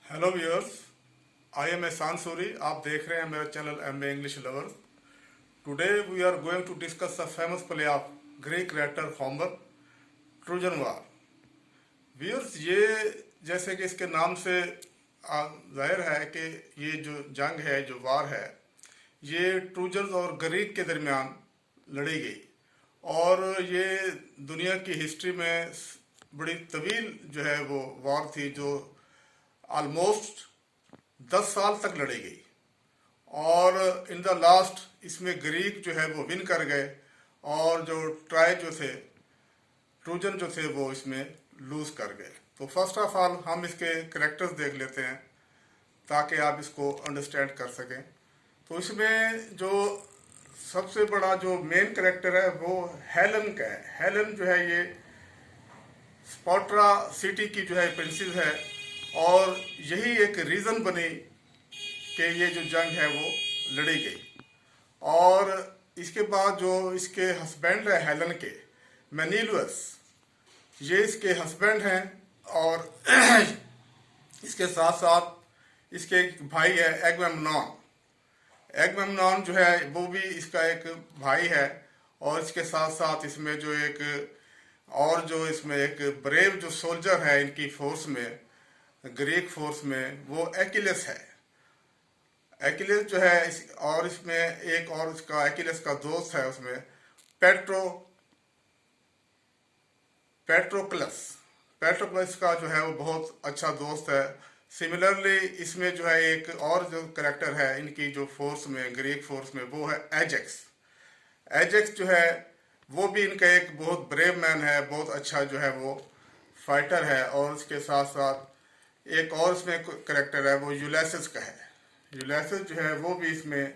Hello viewers, I am एहसान सूरी। आप देख रहे हैं मेरा channel MB English lovers. Today we are going to discuss the famous play of Greek writer Homer, Trojan war. Viewers, ये जैसे कि इसके नाम से जाहिर है कि ये जो जंग है, जो वार है, ये ट्रोजन और ग्रीक के दरमियान लड़ी गई। और ये दुनिया की हिस्ट्री में बड़ी तवील जो है वो वार थी, जो ऑलमोस्ट 10 साल तक लड़ी गई। और इन द लास्ट इसमें ग्रीक जो है वो विन कर गए, और जो ट्राय जो थे, ट्रोजन जो थे, वो इसमें लूज कर गए। तो फर्स्ट ऑफ ऑल हम इसके करेक्टर्स देख लेते हैं ताकि आप इसको अंडरस्टैंड कर सकें। तो इसमें जो सबसे बड़ा जो मेन करेक्टर है वो हेलन का है। हेलन जो है ये स्पार्टा सिटी की जो है प्रिंसेस है, और यही एक रीज़न बनी कि ये जो जंग है वो लड़ी गई। और इसके बाद जो इसके हस्बैंड है हेलन के, मेनिलुअस, ये इसके हस्बैंड हैं। और इसके साथ साथ इसके एक भाई है एगमेम्नॉन। एगमेम्नॉन जो है वो भी इसका एक भाई है। और इसके साथ साथ इसमें जो एक और जो इसमें एक ब्रेव जो सोल्जर है इनकी फोर्स में, ग्रीक फोर्स में, वो एकिलेस है। एकिलेस जो है और इसमें एक और उसका एकिलेस का दोस्त है उसमें, पेट्रोक्लस। पेट्रोक्लस का जो है वो बहुत अच्छा दोस्त है। सिमिलरली इसमें जो है एक और जो करेक्टर है इनकी जो फोर्स में, ग्रीक फोर्स में, वो है एजेक्स। एजेक्स जो है वो भी इनका एक बहुत ब्रेव मैन है, बहुत अच्छा जो है वो फाइटर है। और उसके साथ साथ एक और इसमें करेक्टर है वो यूलियस का है। यूलियस जो है वो भी इसमें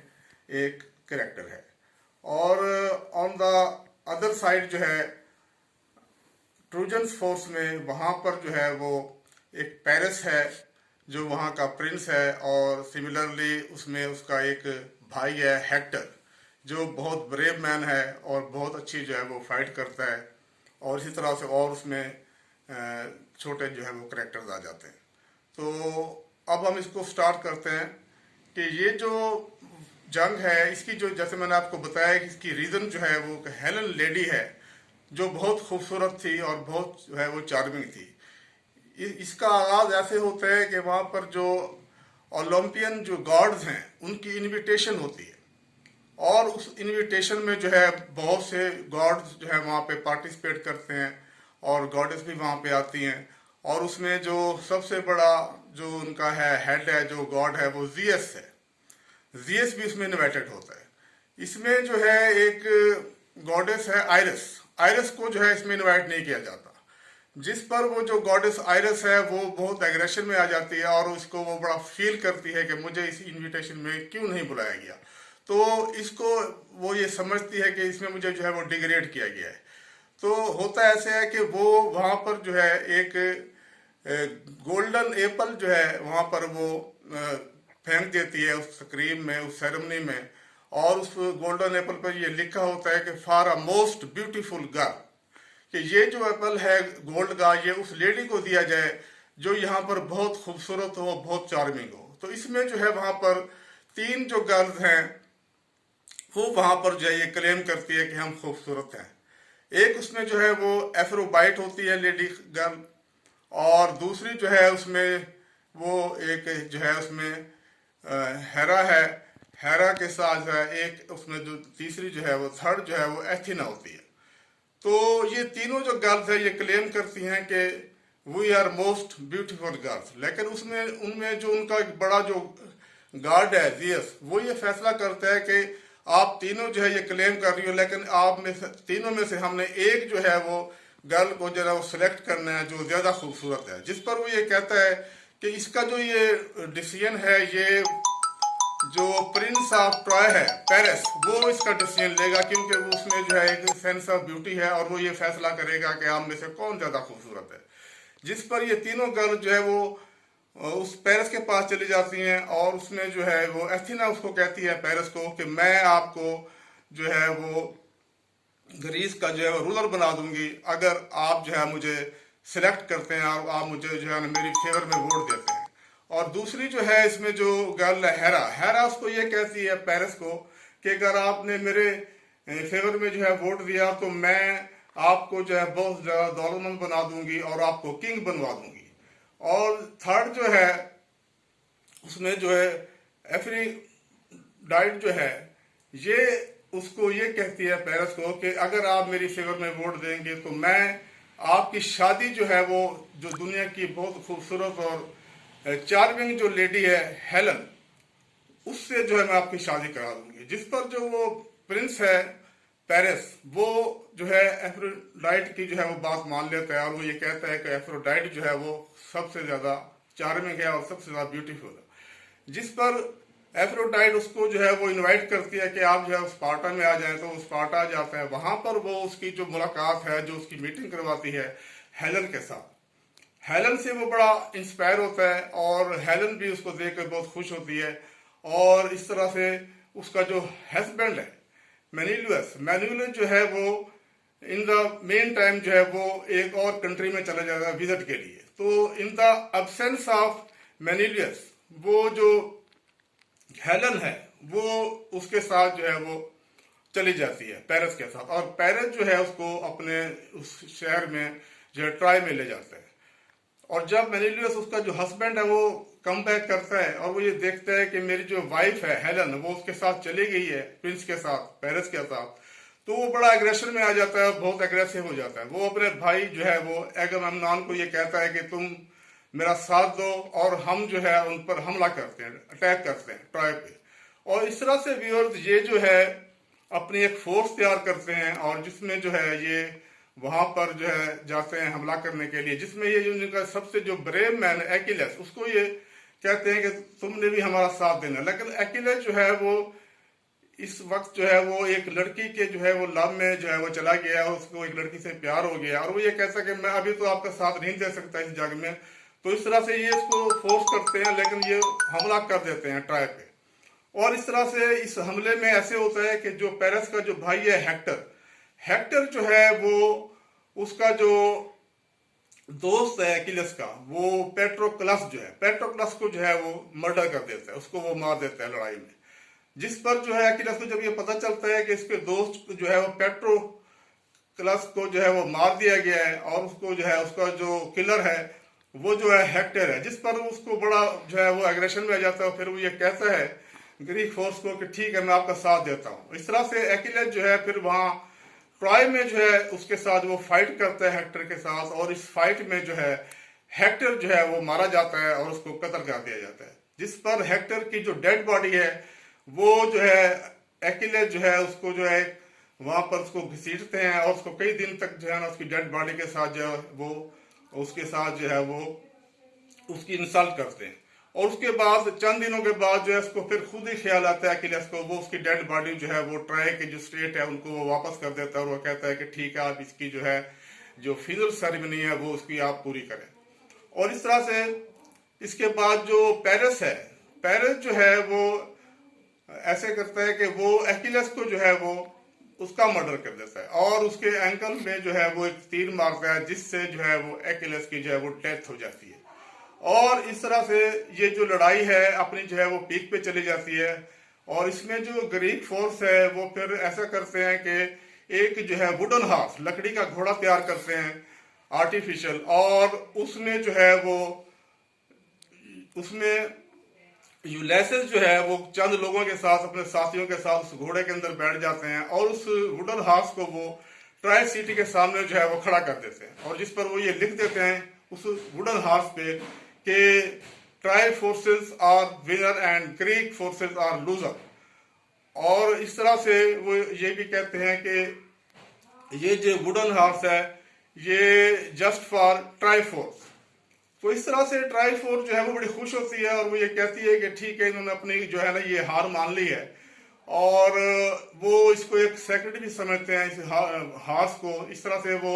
एक करेक्टर है। और ऑन द अदर साइड जो है ट्रोजन फोर्स में, वहाँ पर जो है वो एक पेरिस है जो वहाँ का प्रिंस है। और सिमिलरली उसमें उसका एक भाई है हेक्टर, जो बहुत ब्रेव मैन है और बहुत अच्छी जो है वो फाइट करता है। और इसी तरह से और उसमें छोटे जो है वो करेक्टर्स आ जाते हैं। तो अब हम इसको स्टार्ट करते हैं कि ये जो जंग है इसकी जो, जैसे मैंने आपको बताया कि इसकी रीज़न जो है वो हेलन लेडी है, जो बहुत खूबसूरत थी और बहुत जो है वो चार्मिंग थी। इसका आगाज़ ऐसे होता है कि वहाँ पर जो ओलंपियन जो गॉड्स हैं उनकी इनविटेशन होती है, और उस इनविटेशन में जो है बहुत से गॉड्स जो है वहाँ पे पार्टिसिपेट करते हैं, और गॉडेस भी वहाँ पे आती हैं। और उसमें जो सबसे बड़ा जो उनका है हेड है, जो गॉड है, वो जीएस है। जीएस भी इसमें इन्वाइटेड होता है। इसमें जो है एक गॉडेस है आयरस। आयरस को जो है इसमें इन्वाइट नहीं किया जाता, जिस पर वो जो गॉडेस आयरस है वो बहुत एग्रेशन में आ जाती है, और उसको वो बड़ा फील करती है कि मुझे इस इनविटेशन में क्यों नहीं बुलाया गया। तो इसको वो ये समझती है कि इसमें मुझे जो है वो डिग्रेड किया गया है। तो होता ऐसे है कि वो वहाँ पर जो है एक गोल्डन एप्पल जो है वहाँ पर वो फेंक देती है उस तकरीब में, उस सेरेमनी में। और उस गोल्डन एप्पल पर ये लिखा होता है कि for a most beautiful girl, कि ये जो एप्पल है गोल्ड का, ये उस लेडी को दिया जाए जो यहाँ पर बहुत खूबसूरत हो, बहुत चार्मिंग हो। तो इसमें जो है वहाँ पर 3 जो गर्ल्स हैं वो वहाँ पर जो है ये क्लेम करती है कि हम खूबसूरत हैं। एक उसमें जो है वो एफ्रोबाइट होती है लेडी गर्ल, और दूसरी जो है उसमें वो एक जो है उसमें हेरा है। हेरा के साथ जो है एक उसमें जो तीसरी जो है वो थर्ड जो है वो एथिना होती है। तो ये तीनों जो गर्ल्स है ये क्लेम करती हैं कि we are most beautiful girls. लेकिन उसमें उनमें जो उनका एक बड़ा जो गार्ड है जीएस, वो ये फैसला करता है कि आप तीनों जो है ये क्लेम कर रही हो, लेकिन आप में से तीनों में से हमने एक जो है वो गर्ल को जो है वो सिलेक्ट करना है जो ज़्यादा खूबसूरत है। जिस पर वो ये कहता है कि इसका जो ये डिसीजन है, ये जो प्रिंस ऑफ ट्रॉय है पेरिस, वो इसका डिसीजन लेगा, क्योंकि वो उसमें जो है एक सेंस ऑफ ब्यूटी है, और वो ये फैसला करेगा कि आप में से कौन ज़्यादा खूबसूरत है। जिस पर ये तीनों गर्ल जो है वो उस पेरिस के पास चली जाती हैं, और उसमें जो है वो एथिना उसको कहती है पेरिस को कि मैं आपको जो है वो ग्रीस का जो है रूलर बना दूंगी अगर आप जो है मुझे सिलेक्ट करते हैं और आप मुझे जो है मेरी फेवर में वोट देते हैं। और दूसरी जो है इसमें जो गर्ल है हेरा, हेरा उसको ये कहती है पेरिस को कि अगर आपने मेरे फेवर में जो है वोट दिया तो मैं आपको जो है बहुत ज्यादा दौलतमंद बना दूंगी और आपको किंग बनवा दूंगी। और थर्ड जो है उसमें जो है एफ्रोडाइट जो है ये उसको ये कहती है पेरिस को कि अगर आप मेरी फेवर में वोट देंगे तो मैं आपकी शादी जो है वो जो दुनिया की बहुत खूबसूरत और चार्मिंग जो लेडी है हेलन, उससे जो है मैं आपकी शादी करा दूंगी। जिस पर जो वो प्रिंस है पेरिस वो जो है एफ्रोडाइट की जो है वो बात मान लेता है और वो ये कहता है कि एफ्रोडाइट जो है वो सबसे ज्यादा चार्मिंग है और सबसे ज्यादा ब्यूटीफुल है। जिस पर एफ्रोडाइट उसको जो है वो इनवाइट करती है कि आप जो है स्पार्टा में आ जाएं, तो वो स्पार्टा आ जाता है। वहां पर वो उसकी जो मुलाकात है, जो उसकी मीटिंग करवाती है हेलन के साथ। हेलन से वो बड़ा इंस्पायर होता है और हेलन भी उसको देखकर बहुत खुश होती है। और इस तरह से उसका जो हस्बैंड है मैन्युलस जो है वो इन द मेन टाइम जो है वो एक और कंट्री में चला जाता है विजिट के लिए। तो इन द एब्सेंस ऑफ मैन्युलस वो जो हेलन है वो उसके साथ जो है वो चली जाती है पेरिस के साथ, और पेरिस जो है उसको अपने उस शहर में जो है ट्राई में ले जाता है। और जब मैन्युलस उसका जो हस्बैंड है वो कम बैक करता है और वो ये देखता है कि मेरी जो वाइफ है हेलन वो उसके साथ चली गई है प्रिंस के साथ, पेरिस के साथ, तो वो बड़ा एग्रेशन में आ जाता है, बहुत एग्रेसिव हो जाता है। वो अपने भाई जो है वो एगमेम्नॉन को ये कहता है कि तुम मेरा साथ दो और हम जो है उन पर हमला करते हैं, अटैक करते हैं ट्राई पे। और इस तरह से व्यूअर्स ये जो है अपनी एक फोर्स तैयार करते हैं और जिसमें जो है ये वहां पर जो है जाते हैं हमला करने के लिए, जिसमें ये जो उनका सबसे जो ब्रेव मैन एक्विलस, उसको ये कहते हैं कि तुमने भी हमारा साथ देना। लेकिन एक्विलस जो है वो इस वक्त जो है वो एक लड़की के जो है वो लव में जो है वो चला गया, उसको एक लड़की से प्यार हो गया और वो ये कहता है कि मैं अभी तो आपका साथ नहीं दे सकता इस जंग में। तो इस तरह से ये इसको फोर्स करते हैं लेकिन ये हमला कर देते हैं ट्राई पे। और इस तरह से इस हमले में ऐसे होता है कि जो पेरिस का जो भाई है हेक्टर जो है वो उसका जो दोस्त है एक्विलस का, वो पेट्रोक्लस जो है पेट्रोक्लस को जो है वो मर्डर कर देता है, उसको वो मार देता है लड़ाई में। जिस पर जो है एक्विलस को जब ये पता चलता है कि इसके दोस्त जो है वो पेट्रोक्लस को जो है वो मार दिया गया है और उसको जो है उसका जो किलर है वो जो है हेक्टर है, जिस पर उसको बड़ा जो है वो एग्रेशन में आ जाता है। फिर वो ये कहता है ग्रीक फोर्स को कि ठीक है मैं आपका साथ देता हूँ। इस तरह से एक्विलस जो है फिर वहां ट्रॉय में जो है उसके साथ वो फाइट करता है हेक्टर के साथ, और इस फाइट में जो है हेक्टर जो है वो मारा जाता है और उसको कत्ल कर दिया जाता है। जिस पर हेक्टर की जो डेड बॉडी है वो जो है एक्विलस जो है उसको जो है वहां पर उसको घसीटते हैं और उसको कई दिन तक जो है ना उसकी डेड बॉडी के साथ जो है वो उसके साथ जो है वो उसकी इंसल्ट करते हैं। और उसके बाद चंद दिनों के बाद जो है उसको फिर खुद ही ख्याल आता है एक्विलस को, वो उसकी डेड बॉडी जो है वो ट्राई के जो स्टेट है उनको वो वापस कर देता है और वो कहता है कि ठीक है आप इसकी जो है जो फ्यूनरल सेरेमनी है वो उसकी आप पूरी करें। और इस तरह से इसके बाद जो पेरिस जो है वो ऐसे करता है कि वो एक्विलस को जो है वो उसका मर्डर कर देता है और उसके एंकल में जो है वो एक तीर मारता है, जिससे जो है वो एक्विलस की जो है वो डेथ हो जाती है। और इस तरह से ये जो लड़ाई है अपनी जो है वो पीक पे चली जाती है। और इसमें जो ग्रीक फोर्स है वो फिर ऐसा करते हैं कि एक जो है वुडन हार्स, लकड़ी का घोड़ा तैयार करते हैं आर्टिफिशियल, और उसमें जो है वो उसमें यूलिसेस जो है वो चंद लोगों के साथ अपने साथियों के साथ उस घोड़े के अंदर बैठ जाते हैं और उस वुडन हार्स को वो ट्राई सिटी के सामने जो है वो खड़ा कर देते हैं, और जिस पर वो ये लिख देते हैं उस वुडन हार्स पे कि Troy forces are winner and Greek forces are loser. और इस तरह से वो ये भी कहते हैं कि ये जो वुडन हार्स है ये जस्ट फॉर ट्राई फोर्स। तो इस तरह से ट्राई फोर्स जो है वो बड़ी खुश होती है और वो ये कहती है कि ठीक है इन्होंने अपनी जो है ना ये हार मान ली है, और वो इसको एक सेक्रेट भी समझते हैं इस हार्स को। इस तरह से वो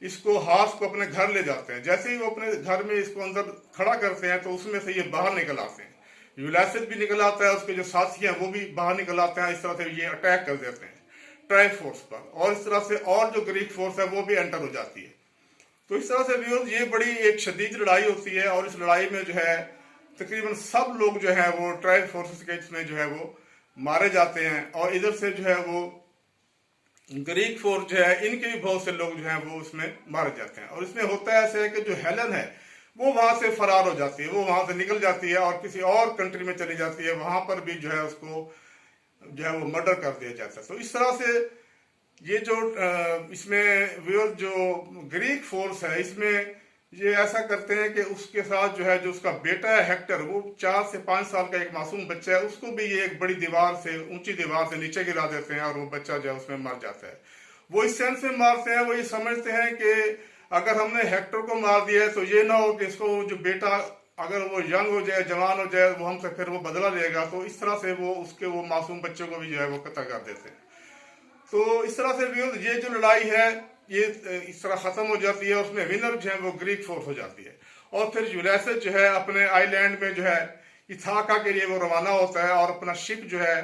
इसको हार्स को अपने घर ले जाते हैं। जैसे ही वो अपने घर में इसको अंदर खड़ा करते हैं तो उसमें से ये बाहर निकल आते हैं, यूलिसेस भी निकल आता है, उसके जो साथी हैं वो भी बाहर निकल आते हैं। इस तरह से ये अटैक कर देते हैं ट्राई फोर्स पर, और इस तरह से और जो ग्रीक फोर्स है वो भी एंटर हो जाती है। तो इस तरह से व्यूअर्स ये बड़ी एक शदीद लड़ाई होती है, और इस लड़ाई में जो है तकरीबन सब लोग जो है वो ट्राइब फोर्सेस के इसमें जो है वो मारे जाते हैं। और इधर से जो है वो ग्रीक फोर्स जो है इनके भी बहुत से लोग जो है वो उसमें मारे जाते हैं। और इसमें होता है ऐसा है कि जो हेलन है वो वहां से फरार हो जाती है, वो वहां से निकल जाती है और किसी और कंट्री में चली जाती है, वहां पर भी जो है उसको जो है वो मर्डर कर दिया जाता है। तो इस तरह से ये जो इसमें जो ग्रीक फोर्स है इसमें ये ऐसा करते हैं कि उसके साथ जो है जो उसका बेटा है हेक्टर, वो 4 से 5 साल का एक मासूम बच्चा है, उसको भी ये एक बड़ी दीवार से, ऊंची दीवार से नीचे गिरा देते हैं और वो बच्चा जो है उसमें मर जाता है। वो इस सेंस में मारते हैं, वो ये समझते हैं कि अगर हमने हेक्टर को मार दिया है तो ये ना हो कि इसको जो बेटा अगर वो यंग हो जाए, जवान हो जाए, वो हमसे फिर वो बदला लेगा। तो इस तरह से वो उसके वो मासूम बच्चों को भी जो है वो कत्ल कर देते हैं। तो इस तरह से ये जो लड़ाई है ये इस तरह खत्म हो जाती है, उसमें विनर जो है वो ग्रीक फोर्स हो जाती है। और फिर यूलियस जो है अपने आइलैंड में जो है इथाका के लिए वो रवाना होता है और अपना शिप जो है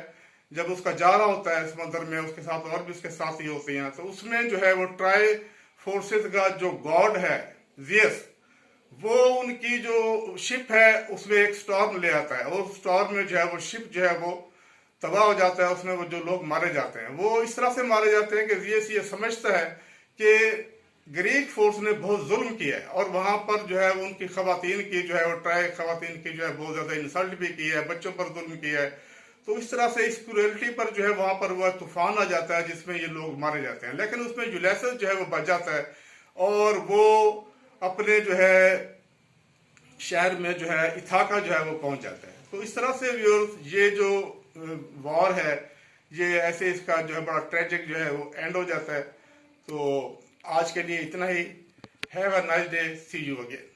जब उसका जा रहा होता है समुद्र में, उसके साथ और भी उसके साथी होते हैं, तो उसमें जो है वो ट्राई फोर्सेस का जो गॉड है जियस, वो उनकी जो शिप है उसमें एक स्टॉर्म ले आता है और स्टॉर्म में जो है वो शिप जो है वो तबाह हो जाता है। उसमें वो जो लोग मारे जाते हैं वो इस तरह से मारे जाते हैं कि जियस ये समझता है कि ग्रीक फोर्स ने बहुत जुल्म किया है और वहां पर जो है उनकी खवातीन की जो है वो ट्राई खवातीन की जो है बहुत ज्यादा इंसल्ट भी की है, बच्चों पर जुल्म किया है। तो इस तरह से इस क्रूएल्टी पर जो है वहां पर वह तूफान आ जाता है जिसमें ये लोग मारे जाते हैं। लेकिन उसमें यूलियस जो है वो बच जाता है और वो अपने जो है शहर में जो है इथाका जो है वो पहुंच जाता है। तो इस तरह से ये जो वॉर है ये ऐसे इसका जो है बड़ा ट्रेजिक जो है वो एंड हो जाता है। तो आज के लिए इतना ही। Have a nice day, see you again.